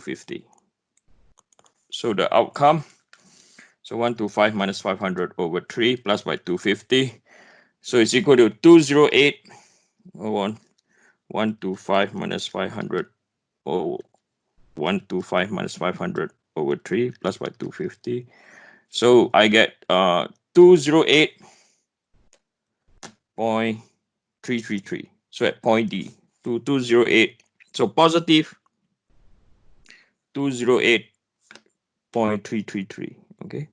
250. So the outcome, so 125 minus 500 over 3 plus by 250. So it's equal to 208 over 125 minus 500 over 125 minus 500 over 3 plus by 250. So I get 208.333. So at point D, 208. So positive 208.333. Okay.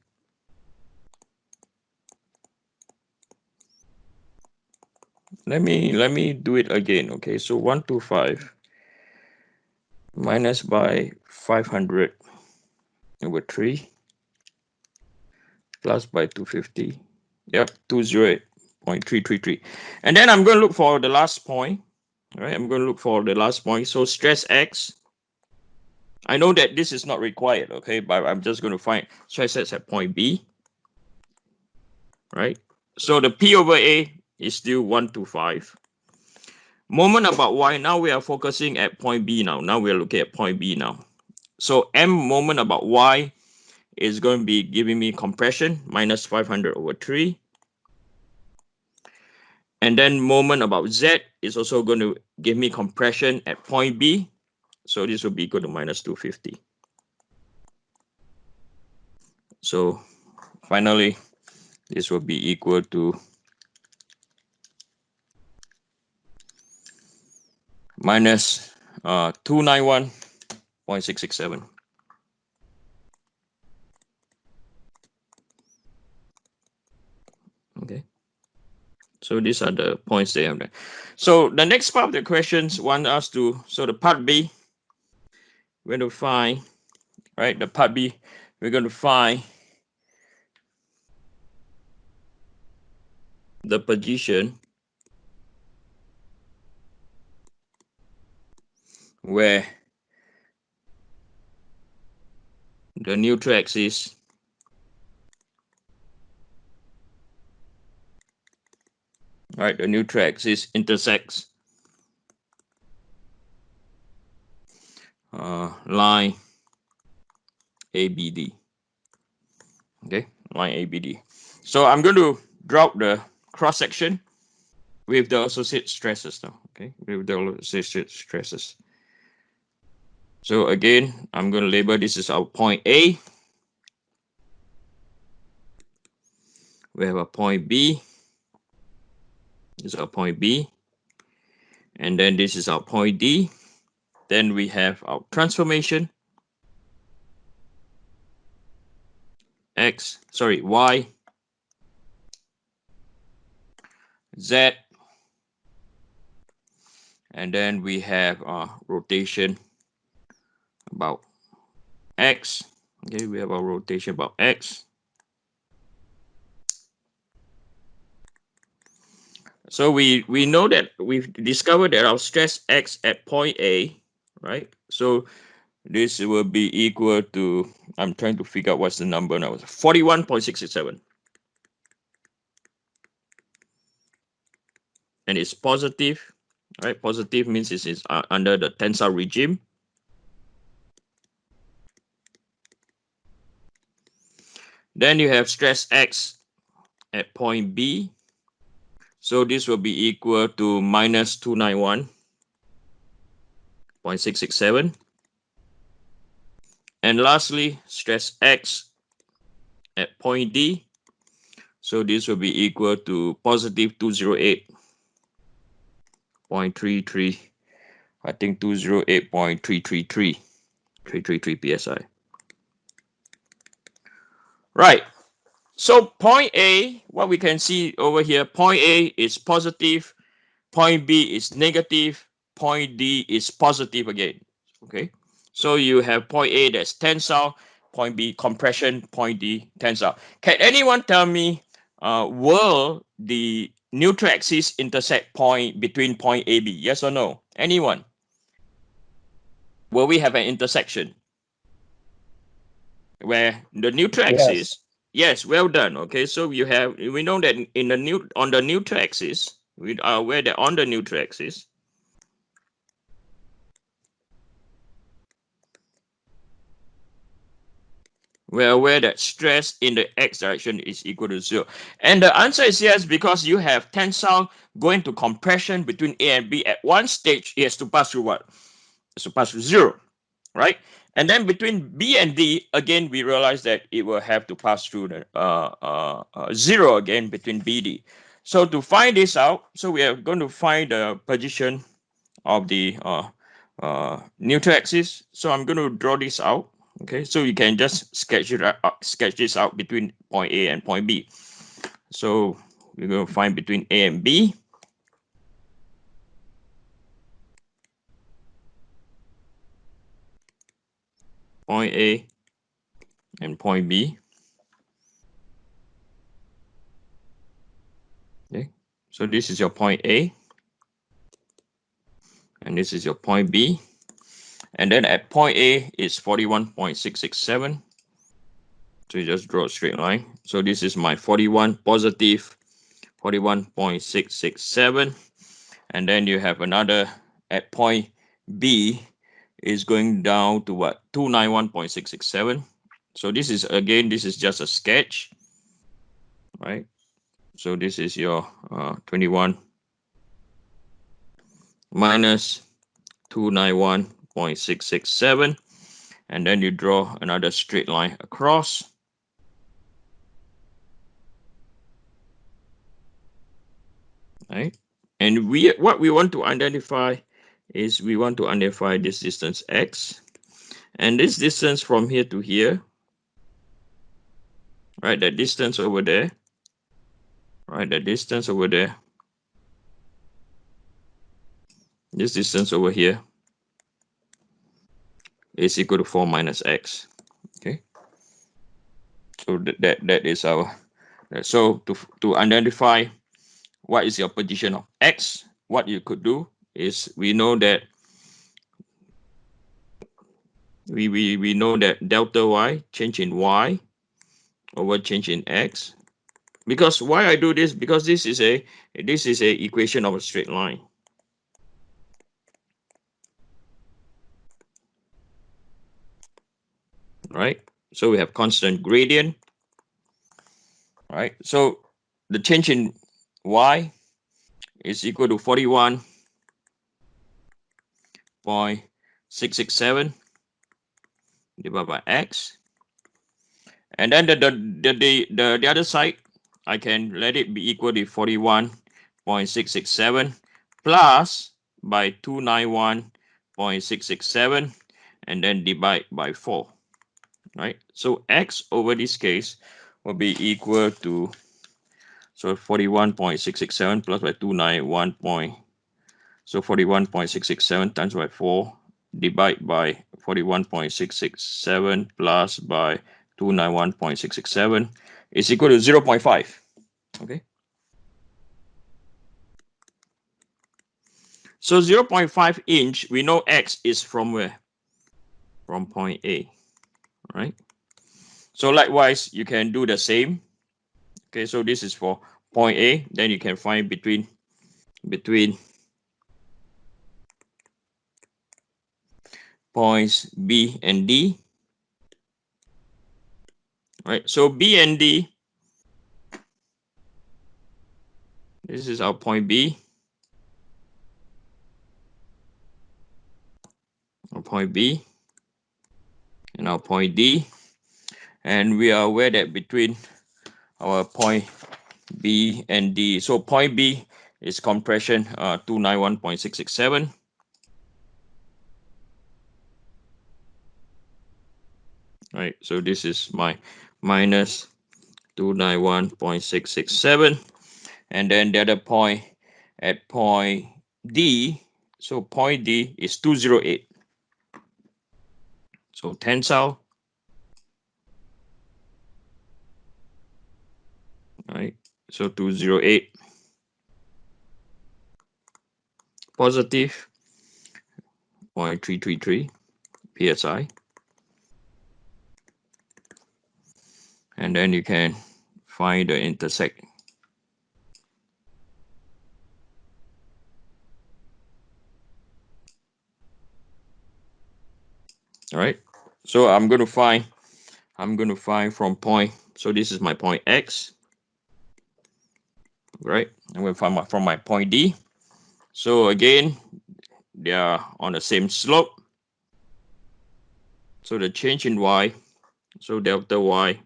Let me do it again. Okay. So 125 minus by 500 over 3 plus by 250. Yep, 208.333. And then I'm going to look for the last point. All right, I'm going to look for the last point. So stress X. I know that this is not required, okay, but I'm just going to find stress X at point B. Right? So the P over A is still 125. Moment about Y, now we are focusing at point B now. Now we are looking at point B now. So M moment about Y is going to be giving me compression, minus 500 over 3. And then moment about Z is also going to give me compression at point B. So this will be equal to minus 250. So finally, this will be equal to minus 291.667. Okay. So these are the points they have there. So the next part of the questions want us to, so the part B, we're going to find, right, the part B, we're going to find the position where the neutral axis the neutral axis intersects line ABD. Okay, line ABD. So I'm going to drop the cross section with the associated stresses now. Okay, with the associated stresses. So again, I'm going to label this as our point A. We have a point B. This is our point B. And then this is our point D. Then we have our transformation. Y, Z. And then we have rotation about X. Okay, we have our rotation about X. So we know that we've discovered that our stress X at point A, right? So this will be equal to, I'm trying to figure out what's the number now, 41.67. And it's positive, right? Positive means it is under the tensile regime. Then you have stress X at point B. So this will be equal to minus 291.667. And lastly, stress X at point D. So this will be equal to positive 208.33. I think 208.333 psi. Right. So point A, what we can see over here, point A is positive, point B is negative, point D is positive again. Okay. So you have point A that's tensile, point B compression, point D tensile. Can anyone tell me will the neutral axis intersect point between point AB? Yes or no? Anyone? Will we have an intersection where the neutral axis? Yes, well done. Okay, so we know that on the neutral axis, we are aware that on the neutral axis, we're aware that stress in the x direction is equal to 0. And the answer is yes, because you have tensile going to compression between A and B. At one stage, it has to pass through what? It has to pass through 0, right? And then between B and D, again, we realize that it will have to pass through the 0 again between BD. So to find this out, so we are going to find the position of the neutral axis. So I'm going to draw this out. Okay, so you can just sketch this out between point A and point B. So we're going to find between A and B. Point A and point B. Okay, so this is your point A, and this is your point B. And then at point A is 41.667. So you just draw a straight line. So this is my 41 positive 41.667. And then you have another at point B is going down to what? 291.667. So this is, again, this is just a sketch, right? So this is your 21 minus 291.667. And then you draw another straight line across. Right? And what we want to identify is we want to identify this distance x, and this distance from here to here, right? That distance over there, right? That distance over there, this distance over here is equal to 4 minus x. Okay, so that is our. So to identify what is your position of x, what you could do is we know that we know that delta y, change in y over change in x. Because why I do this? Because this is a equation of a straight line. Right? So we have constant gradient. Right? So the change in y is equal to 41.667 divided by x. And then the other side, I can let it be equal to 41.667 plus by 291.667 and then divide by 4. Right? So x over this case will be equal to, so 41.667 plus by 291. So 41.667 times by 4 divide by 41.667 plus by 291.667 is equal to 0.5. Okay. So 0.5 inch, we know x is from where? From point A. Right? So likewise, you can do the same. Okay, so this is for point A. Then you can find between points B and D. Right, so B and D, this is our point B, our point B, and our point D. And we are aware that between our point B and D, so point B is compression 291.667. Right, so this is my minus 291.667. And then the other point at point D, so point D is 208. So tensile, right? So 208 positive 0.333 psi. And then you can find the intersect. All right. So I'm going to find I'm going to find from point. So this is my point X, right? I'm going to find from my point D. So again, they are on the same slope. So the change in Y, so delta Y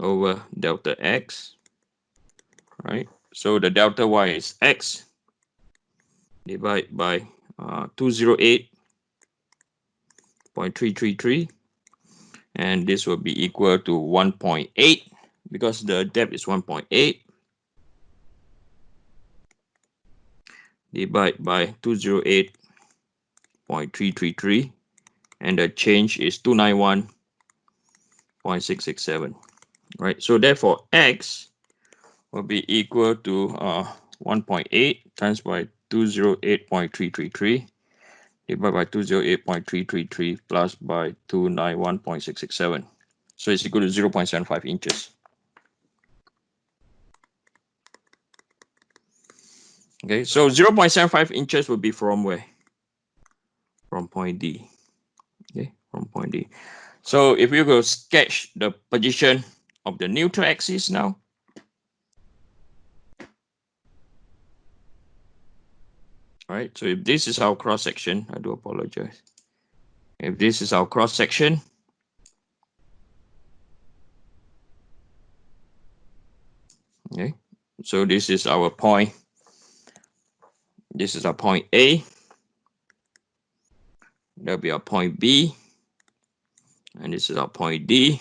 over delta X, right? So the delta Y is X divided by 208.333, and this will be equal to 1.8 because the depth is 1.8 divided by 208.333, and the change is 291.667, right? So therefore X will be equal to 1.8 times by 208.333 divided by 208.333 plus by 291.667. So it's equal to 0.75 inches. Okay, so 0.75 inches would be from where? From point D. Okay, from point D. So if we go sketch the position of the neutral axis now, all right, so if this is our cross section, I do apologize. If this is our cross section, okay, so this is our point. This is our point A. There'll be our point B, and this is our point D.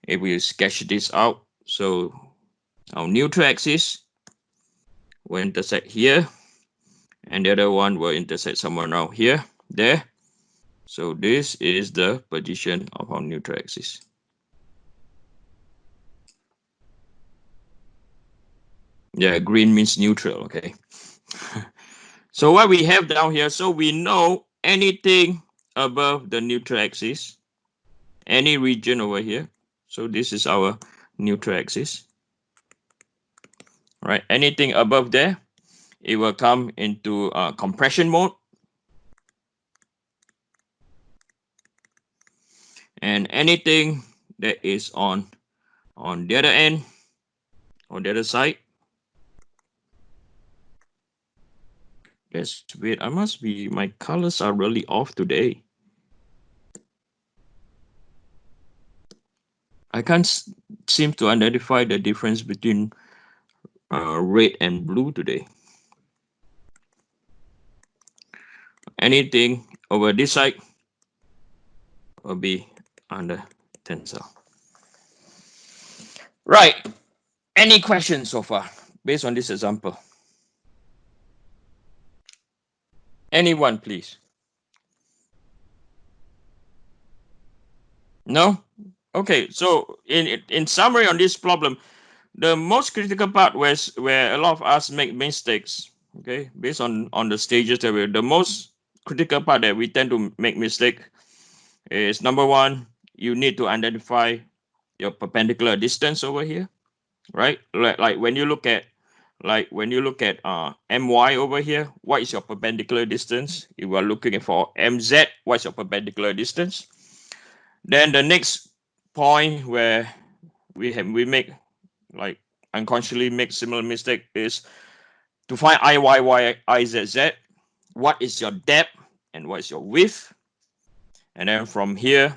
If we sketch this out, so our neutral axis will intersect here, and the other one will intersect somewhere around here, there. So this is the position of our neutral axis. Yeah, green means neutral, okay. So what we have down here, so we know anything above the neutral axis, any region over here. So this is our neutral axis, right? Anything above there, it will come into compression mode. And anything that is on the other end, on the other side, that's weird. I must be, my colors are really off today. I can't seem to identify the difference between red and blue today. Anything over this side will be under tensile. Right. Any questions so far based on this example? Anyone, please? No? Okay, so in summary on this problem, the most critical part was where a lot of us make mistakes, okay, based on the stages that we're, the most critical part that we tend to make mistake is number one, you need to identify your perpendicular distance over here, right? Like when you look at my over here, what is your perpendicular distance? If we are looking for mz, what's your perpendicular distance? Then the next point where we make, like, unconsciously make similar mistake is to find IYY, IZZ. What is your depth and what is your width? And then from here,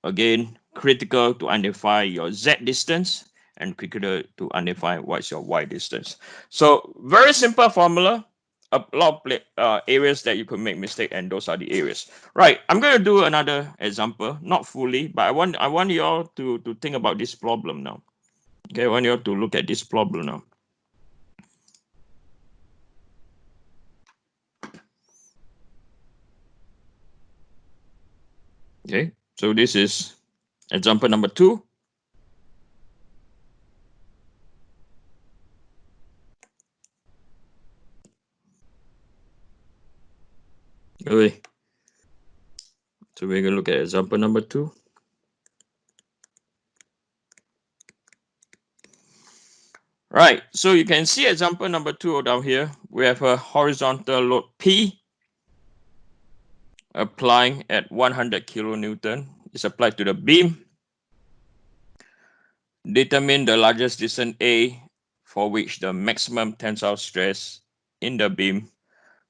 again, critical to identify your Z distance and critical to identify what's your Y distance. So very simple formula. A lot of areas that you could make mistake, and those are the areas. Right, I'm going to do another example, not fully, but I want you all to think about this problem now. Okay, I want you all to look at this problem now. Okay, so this is example number 2. Okay, so we're going to look at example number 2. Right, so you can see example number 2 down here. We have a horizontal load P. applying at 100 kilonewton is applied to the beam. Determine the largest distance A for which the maximum tensile stress in the beam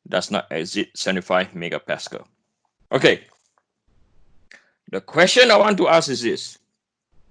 does not exceed 75 megapascal. Okay. The question I want to ask is this.